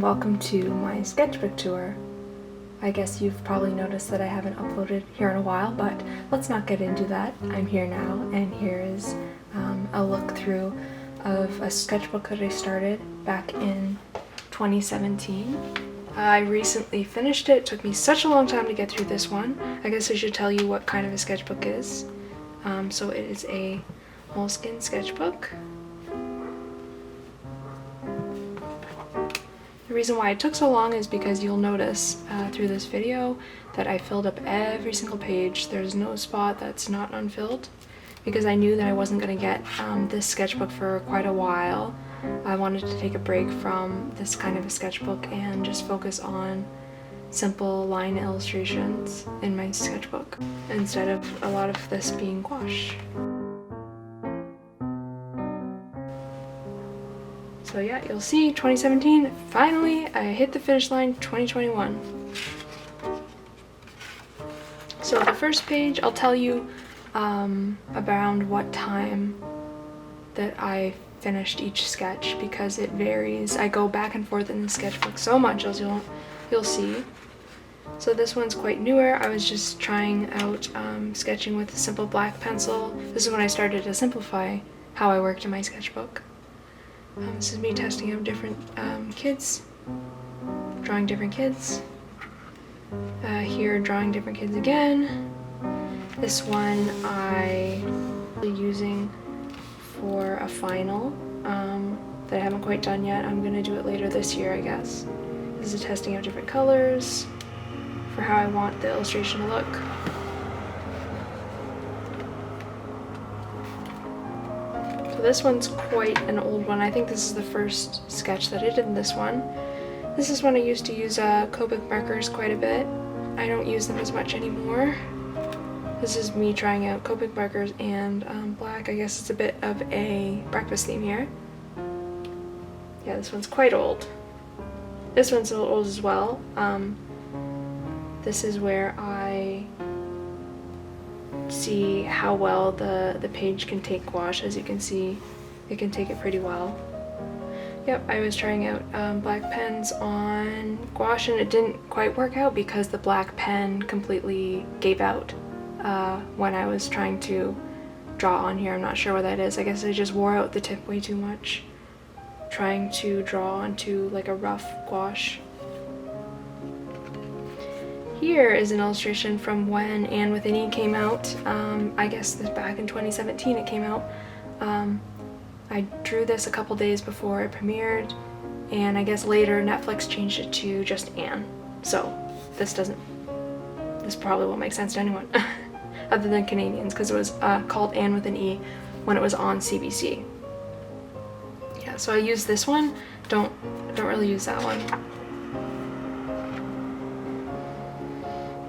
welcome to my sketchbook tour. I guess you've probably noticed that I haven't uploaded here in a while, but let's not get into that. I'm here now, and here is a look through of a sketchbook that I started back in 2017. I recently finished it. It took me such a long time to get through this one. I guess I should tell you what kind of a sketchbook is. So it is a Moleskine sketchbook. The reason why it took so long is because you'll notice through this video that I filled up every single page. There's no spot that's not unfilled because I knew that I wasn't going to get this sketchbook for quite a while. I wanted to take a break from this kind of a sketchbook and just focus on simple line illustrations in my sketchbook instead of a lot of this being gouache. So yeah, you'll see 2017, finally I hit the finish line. 2021. So the first page, I'll tell you around what time that I finished each sketch because it varies. I go back and forth in the sketchbook so much, as you'll see. So this one's quite newer. I was just trying out sketching with a simple black pencil. This is when I started to simplify how I worked in my sketchbook. This is me testing out different kids, drawing different kids. Here, drawing different kids again. This one I'm using for a final that I haven't quite done yet. I'm gonna do it later this year, I guess. This is testing out different colors for how I want the illustration to look. So this one's quite an old one. I think this is the first sketch that I did in this one. This is when I used to use Copic markers quite a bit. I don't use them as much anymore. This is me trying out Copic markers and black. I guess it's a bit of a breakfast theme here. Yeah, this one's quite old. This one's a little old as well. This is where I see how well the page can take gouache. As you can see, it can take it pretty well. Yep, I was trying out black pens on gouache and it didn't quite work out because the black pen completely gave out when I was trying to draw on here. I'm not sure what that is. I guess I just wore out the tip way too much trying to draw onto like a rough gouache. Here is an illustration from when And with an E came out. I guess this back in 2017 it came out. I drew this a couple days before it premiered, and I guess later Netflix changed it to just Anne. So this probably won't make sense to anyone other than Canadians because it was called Anne with an E when it was on CBC. Yeah, so I use this one. Don't really use that one.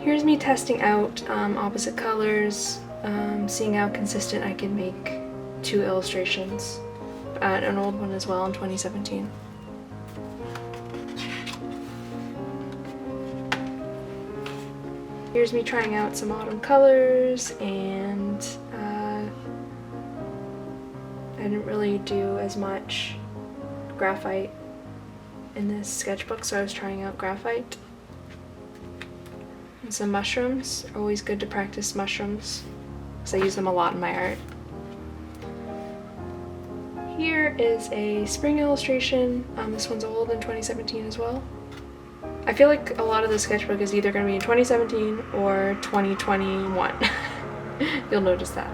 Here's me testing out opposite colors, seeing how consistent I can make two illustrations. An old one as well in 2017. Here's me trying out some autumn colors, and I didn't really do as much graphite in this sketchbook, so I was trying out graphite. And some mushrooms. Always good to practice mushrooms because I use them a lot in my art. Here is a spring illustration. This one's old in 2017 as well. I feel like a lot of the sketchbook is either going to be in 2017 or 2021. You'll notice that.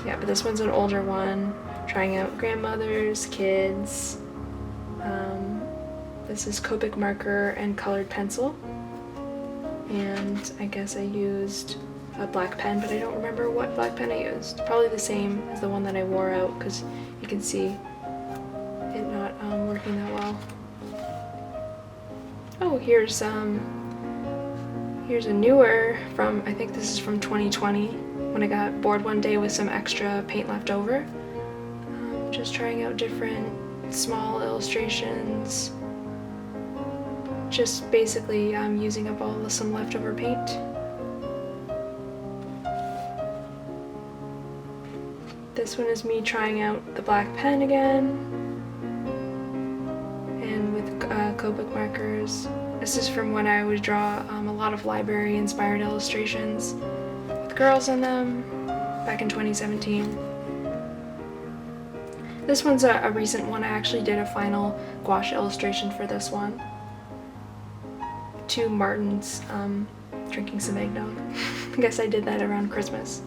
Yeah, but this one's an older one. Trying out grandmothers, kids. This is Copic marker and colored pencil. And I guess I used a black pen, but I don't remember what black pen I used. Probably the same as the one that I wore out because you can see it not working that well. Oh, here's a newer from, I think this is from 2020 when I got bored one day with some extra paint left over. Just trying out different small illustrations. Just basically using up some leftover paint. This one is me trying out the black pen again, and Copic markers. This is from when I would draw a lot of library-inspired illustrations with girls in them back in 2017. This one's a recent one. I actually did a final gouache illustration for this one. Two Martins drinking some eggnog. I guess I did that around Christmas.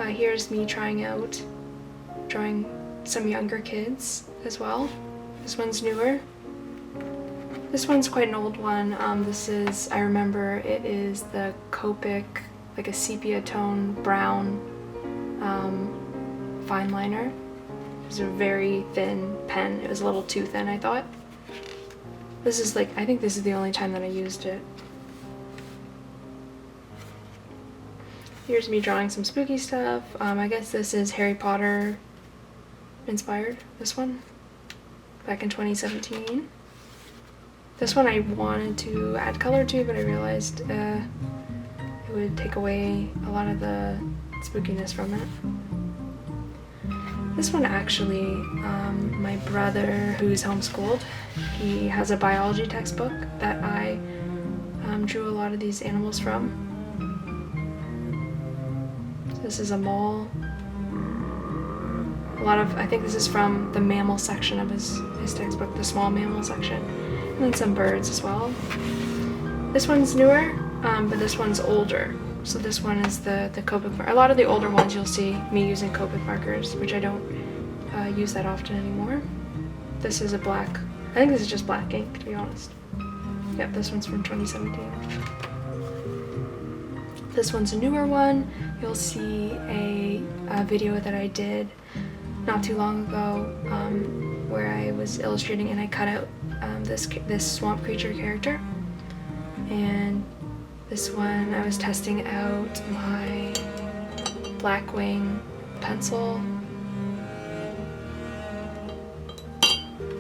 Here's me drawing some younger kids as well. This one's newer. This one's quite an old one. I remember it is the Copic, like a sepia tone brown fine liner. It was a very thin pen. It was a little too thin, I thought. This is like, I think this is the only time that I used it. Here's me drawing some spooky stuff. I guess this is Harry Potter inspired, this one, back in 2017. This one I wanted to add color to, but I realized it would take away a lot of the spookiness from it. This one actually, my brother, who's homeschooled, he has a biology textbook that I drew a lot of these animals from. This is a mole. I think this is from the mammal section of his textbook, the small mammal section. And then some birds as well. This one's newer, but this one's older. So this one is the Copic. A lot of the older ones you'll see me using Copic markers, which I don't use that often anymore. This is I think this is just black ink, to be honest. Yep, this one's from 2017. This one's a newer one. You'll see a video that I did not too long ago where I was illustrating and I cut out this swamp creature character. And this one I was testing out my Blackwing Pencil.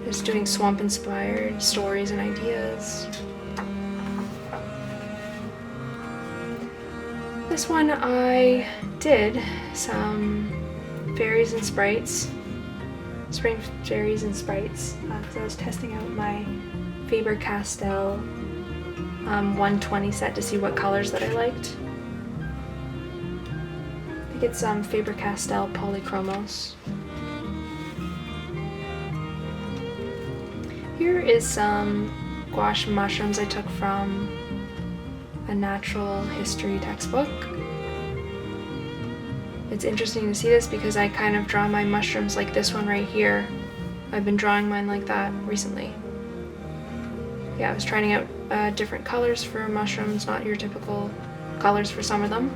Just doing swamp inspired stories and ideas. This one I did some fairies and sprites, spring fairies and sprites. So I was testing out my Faber Castell 120 set to see what colors that I liked. I think it's Faber Castell Polychromos. Here is some gouache mushrooms I took from a natural history textbook. It's interesting to see this because I kind of draw my mushrooms like this one right here. I've been drawing mine like that recently. Yeah, I was trying out different colors for mushrooms, not your typical colors for some of them.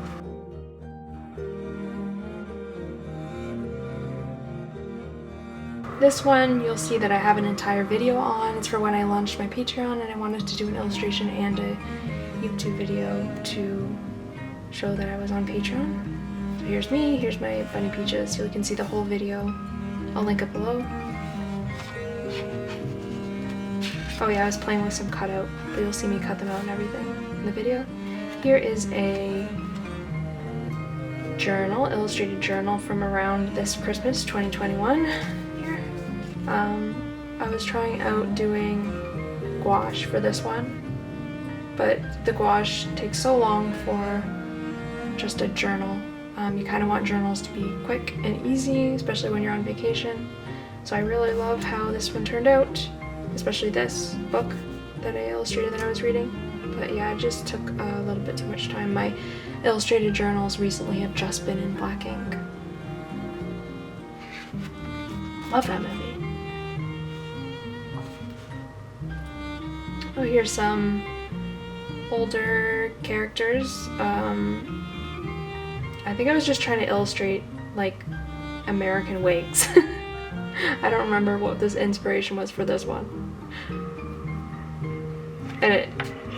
This one you'll see that I have an entire video on. It's for when I launched my Patreon and I wanted to do an illustration and a YouTube video to show that I was on Patreon. So here's me, here's my bunny peaches, so you can see the whole video. I'll link it below. Oh yeah, I was playing with some cutout, but you'll see me cut them out and everything in the video. Here is a journal, illustrated journal from around this Christmas, 2021. Here. I was trying out doing gouache for this one, but the gouache takes so long for just a journal. You kind of want journals to be quick and easy, especially when you're on vacation. So I really love how this one turned out, especially this book that I illustrated that I was reading. But yeah, it just took a little bit too much time. My illustrated journals recently have just been in black ink. Love that movie. Oh, here's some older characters. I think I was just trying to illustrate like American wigs. I don't remember what this inspiration was for this one. And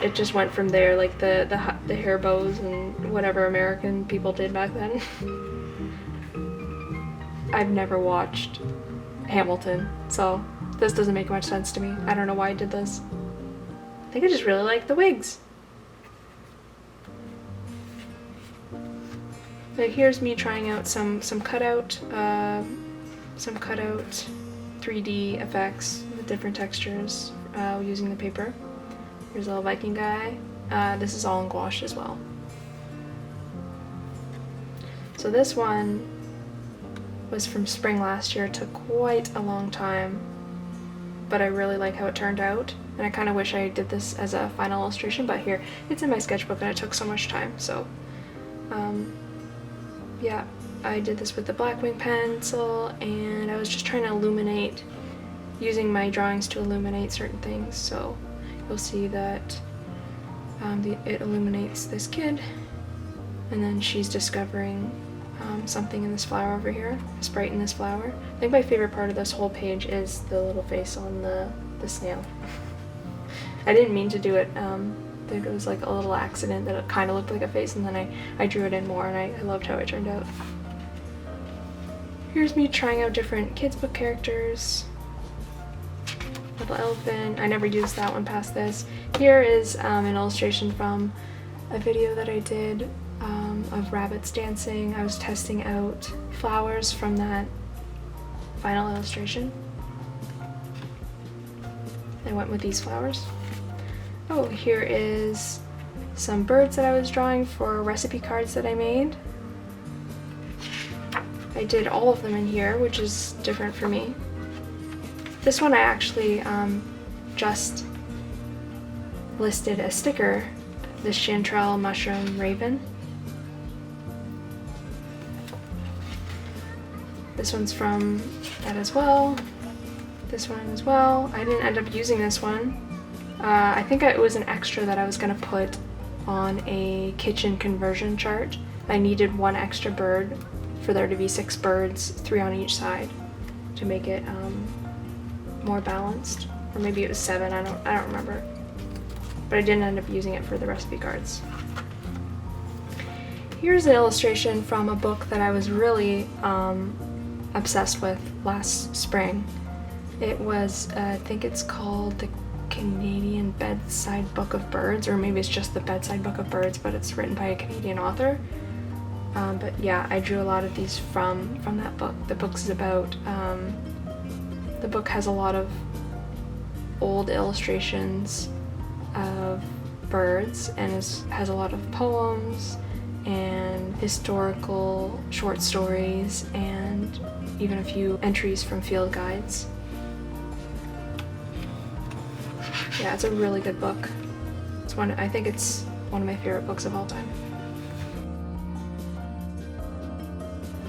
it just went from there, like the hair bows and whatever American people did back then. I've never watched Hamilton, so this doesn't make much sense to me. I don't know why I did this. I think I just really like the wigs. So here's me trying out some cutout 3D effects with different textures using the paper. Here's a little Viking guy. This is all in gouache as well. So this one was from spring last year. It took quite a long time, but I really like how it turned out. And I kind of wish I did this as a final illustration, but here, it's in my sketchbook and it took so much time, so yeah, I did this with the Blackwing pencil, and I was just trying to illuminate, using my drawings to illuminate certain things. So you'll see that it illuminates this kid, and then she's discovering something in this flower over here, a sprite in this flower. I think my favorite part of this whole page is the little face on the snail. I didn't mean to do it. I think it was like a little accident that it kind of looked like a face, and then I drew it in more, and I loved how it turned out. Here's me trying out different kids book characters. Little elephant. I never used that one past this. Here is an illustration from a video that I did of rabbits dancing. I was testing out flowers from that final illustration. I went with these flowers. Oh, here is some birds that I was drawing for recipe cards that I made. I did all of them in here, which is different for me. This one I actually just listed a sticker, the chanterelle mushroom raven. This one's from that as well. This one as well. I didn't end up using this one. I think it was an extra that I was going to put on a kitchen conversion chart. I needed one extra bird for there to be 6 birds, 3 on each side, to make it more balanced. Or maybe it was 7, I don't remember. But I didn't end up using it for the recipe cards. Here's an illustration from a book that I was really obsessed with last spring. It was, I think it's called the Canadian Bedside Book of Birds, or maybe it's just the Bedside Book of Birds, but it's written by a Canadian author. But yeah, I drew a lot of these from that book. The book has a lot of old illustrations of birds, and has a lot of poems and historical short stories, and even a few entries from field guides. Yeah, it's a really good book. I think it's one of my favorite books of all time.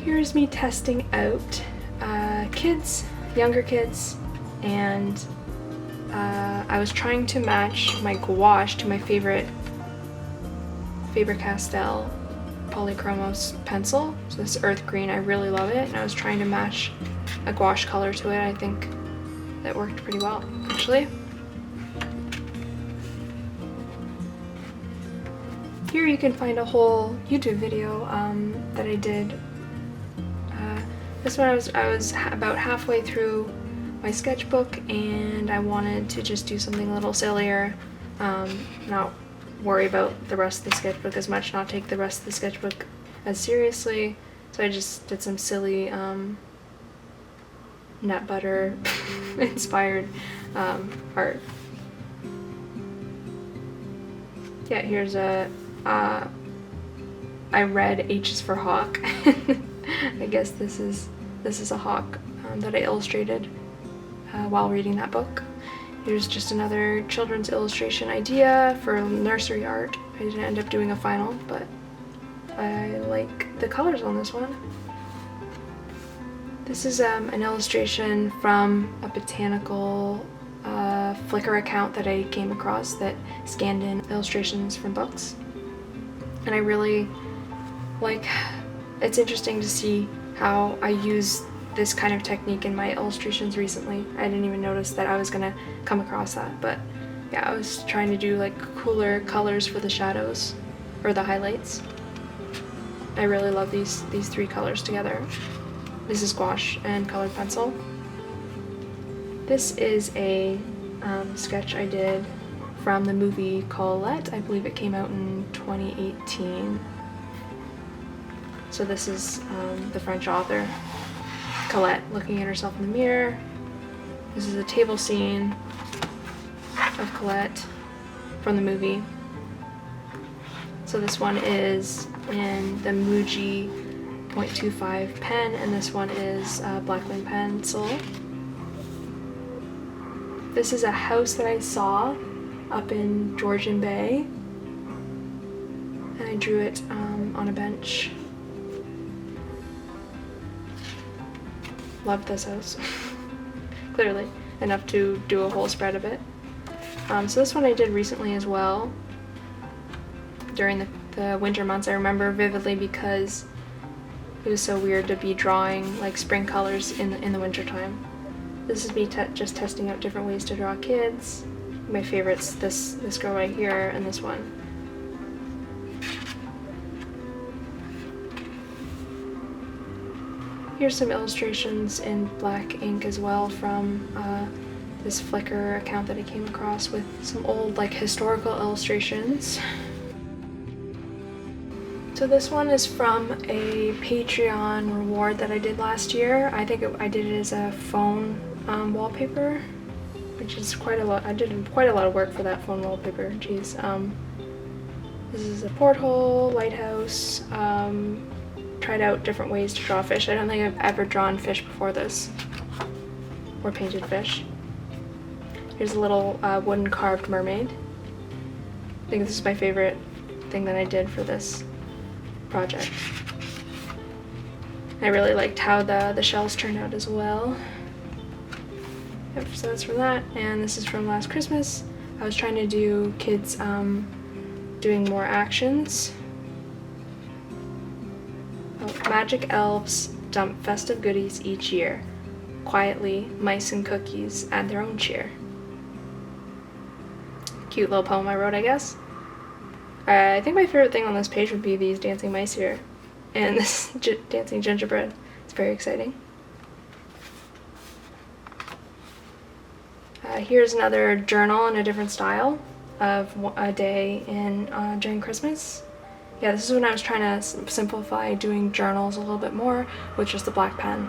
Here's me testing out kids, younger kids, and I was trying to match my gouache to my favorite Faber Castell Polychromos pencil. So this earth green, I really love it, and I was trying to match a gouache color to it. I think that worked pretty well, actually. Here you can find a whole YouTube video that I did. This one I was about halfway through my sketchbook, and I wanted to just do something a little sillier, not worry about the rest of the sketchbook as much, not take the rest of the sketchbook as seriously. So I just did some silly nut butter inspired art. Yeah, here's I read H is for hawk. I guess this is a hawk that I illustrated while reading that book. Here's just another children's illustration idea for nursery art. I didn't end up doing a final, but I like the colors on this one. This is an illustration from a botanical Flickr account that I came across that scanned in illustrations from books. And I really like, it's interesting to see how I use this kind of technique in my illustrations recently. I didn't even notice that I was gonna come across that, but yeah, I was trying to do like cooler colors for the shadows or the highlights. I really love these 3 colors together. This is gouache and colored pencil. This is a sketch I did from the movie Colette. I believe it came out in 2018. So this is the French author, Colette, looking at herself in the mirror. This is a table scene. of Colette from the movie. So this one is in the Muji 0.25 pen, and this one is Blackwing Pencil. This is a house that I saw up in Georgian Bay, and I drew it on a bench. Loved this house. Clearly, enough to do a whole spread of it. So this one I did recently as well, during the winter months. I remember vividly because it was so weird to be drawing like spring colors in the winter time. This is me just testing out different ways to draw kids. My favorites, this girl right here and this one. Here's some illustrations in black ink as well from this Flickr account that I came across with some old like historical illustrations. So this one is from a Patreon reward that I did last year. I think I did it as a phone wallpaper, which is quite a lot. I did quite a lot of work for that phone wallpaper. Jeez. This is a porthole, lighthouse. Tried out different ways to draw fish. I don't think I've ever drawn fish before this, or painted fish. Here's a little wooden carved mermaid. I think this is my favorite thing that I did for this project. I really liked how the shells turned out as well. Yep, so that's from that, and this is from last Christmas. I was trying to do kids doing more actions. Oh, magic elves dump festive goodies each year. Quietly, mice and cookies add their own cheer. Cute little poem I wrote, I guess. I think my favorite thing on this page would be these dancing mice here, and this dancing gingerbread. It's very exciting. Here's another journal in a different style of a day during Christmas. Yeah, this is when I was trying to simplify doing journals a little bit more with just the black pen.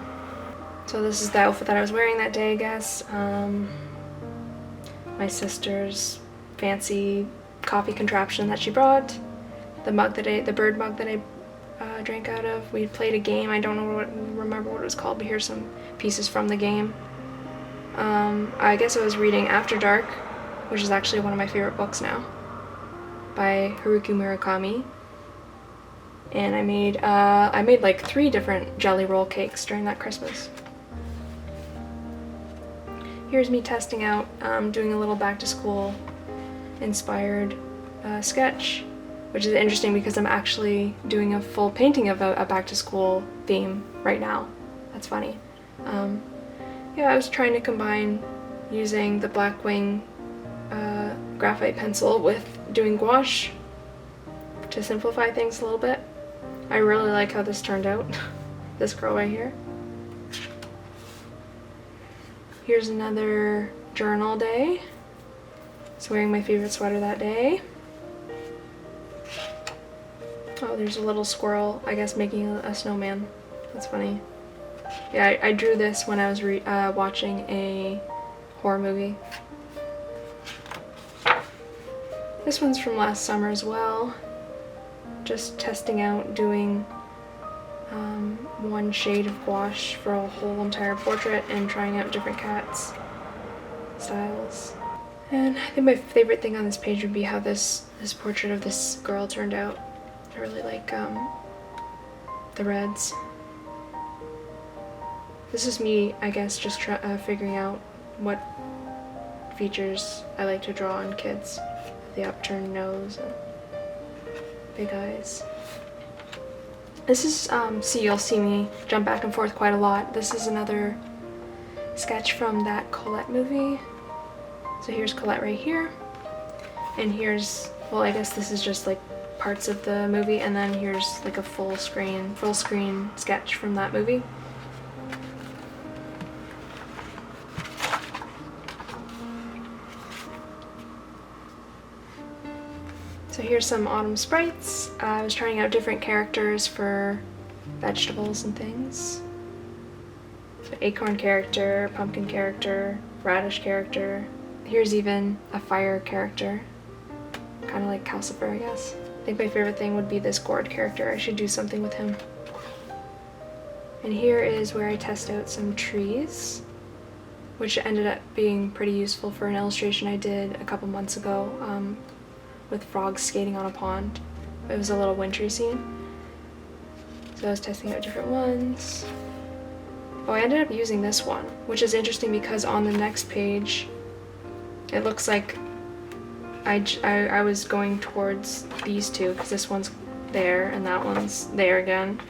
So this is the outfit that I was wearing that day, I guess. My sister's fancy coffee contraption that she brought, the bird mug that I drank out of. We played a game. I don't remember what it was called, but here's some pieces from the game. I guess I was reading After Dark, which is actually one of my favorite books now, by Haruki Murakami. And I made like 3 different jelly roll cakes during that Christmas. Here's me testing out, doing a little back to school inspired sketch, which is interesting because I'm actually doing a full painting of a back to school theme right now. That's funny. Yeah, I was trying to combine using the Blackwing graphite pencil with doing gouache to simplify things a little bit. I really like how this turned out. This girl right here. Here's another journal day. I was wearing my favorite sweater that day. Oh, there's a little squirrel, I guess, making a snowman. That's funny. Yeah, I drew this when I was watching a horror movie. This one's from last summer as well. Just testing out doing one shade of gouache for a whole entire portrait and trying out different cats' styles. And I think my favorite thing on this page would be how this portrait of this girl turned out. I really like the reds. This is me, I guess, just figuring out what features I like to draw on kids. The upturned nose and big eyes. This is, you'll see me jump back and forth quite a lot. This is another sketch from that Colette movie. So here's Colette right here. And here's, well, I guess this is just like parts of the movie, and then here's like a full screen sketch from that movie. So here's some autumn sprites. I was trying out different characters for vegetables and things. So acorn character, pumpkin character, radish character, here's even a fire character, kind of like Calcifer, I guess. I think my favorite thing would be this gourd character. I should do something with him. And here is where I test out some trees, which ended up being pretty useful for an illustration I did a couple months ago with frogs skating on a pond. It was a little wintry scene. So I was testing out different ones. Oh, I ended up using this one, which is interesting because on the next page, it looks like I was going towards these two, because this one's there and that one's there again.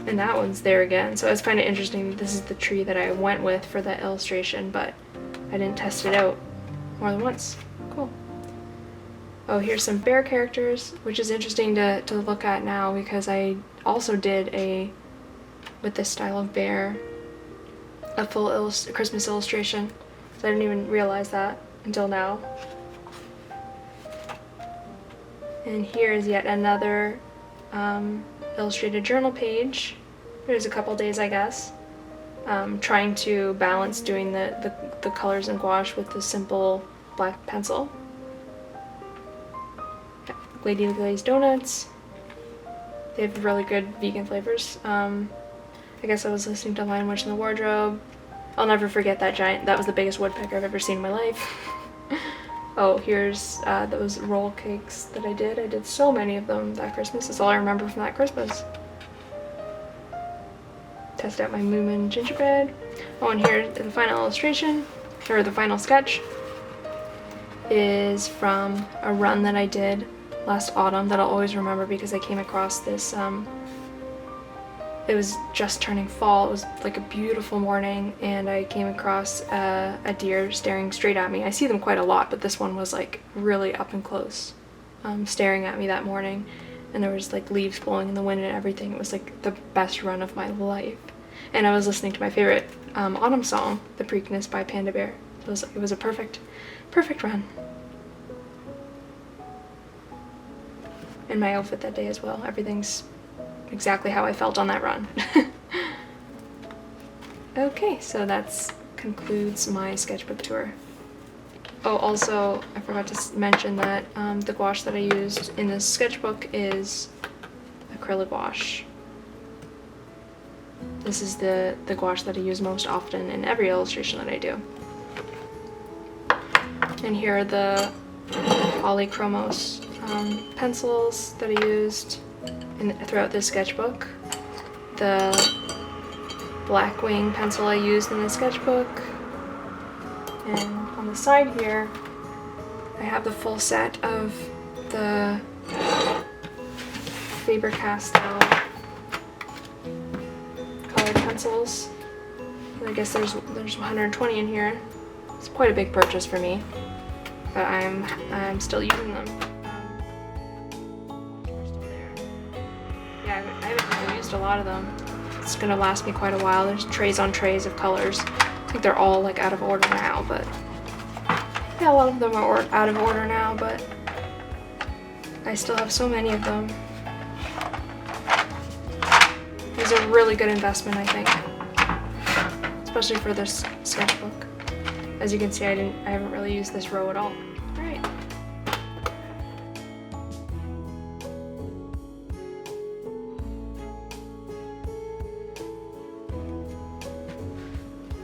And that one's there again. So it's kind of interesting that this is the tree that I went with for that illustration, but I didn't test it out more than once. Cool. Oh, here's some bear characters, which is interesting to look at now because I also did with this style of bear, a full Christmas illustration. So I didn't even realize that until now. And here is yet another illustrated journal page. There's a couple days, I guess, trying to balance doing the colors in gouache with the simple black pencil. Lady Glazed donuts. They have really good vegan flavors. I guess I was listening to Lion Witch in the Wardrobe. I'll never forget that was the biggest woodpecker I've ever seen in my life. Oh, here's those roll cakes that I did. I did so many of them that Christmas. That's all I remember from that Christmas. Test out my Moomin gingerbread. Oh, and here the final illustration, or the final sketch, is from a run that I did last autumn that I'll always remember because I came across this, it was just turning fall. It was like a beautiful morning and I came across a deer staring straight at me. I see them quite a lot, but this one was like really up and close, staring at me that morning, and there was like leaves blowing in the wind and everything. It was like the best run of my life. And I was listening to my favorite autumn song, The Preakness by Panda Bear. It was a perfect run. And my outfit that day as well. Everything's exactly how I felt on that run. Okay, so that concludes my sketchbook tour. Oh, also, I forgot to mention that the gouache that I used in this sketchbook is Acryla Gouache. This is the gouache that I use most often in every illustration that I do. And here are the Polychromos pencils that I used throughout this sketchbook. The Blackwing pencil I used in the sketchbook. And on the side here, I have the full set of the Faber Castell colored pencils. I guess there's 120 in here. It's quite a big purchase for me, but I'm still using them. Yeah, I haven't really used a lot of them. It's gonna last me quite a while. There's trays on trays of colors. I think they're all like out of order now, but yeah, a lot of them are out of order now, but I still have so many of them. These are a really good investment, I think, especially for this sketchbook. As you can see, I haven't really used this row at all. All right.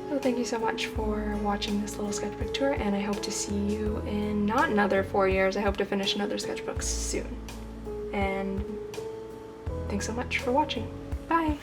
So thank you so much for watching this little sketchbook tour, and I hope to see you in not another 4 years. I hope to finish another sketchbook soon. And thanks so much for watching. Bye!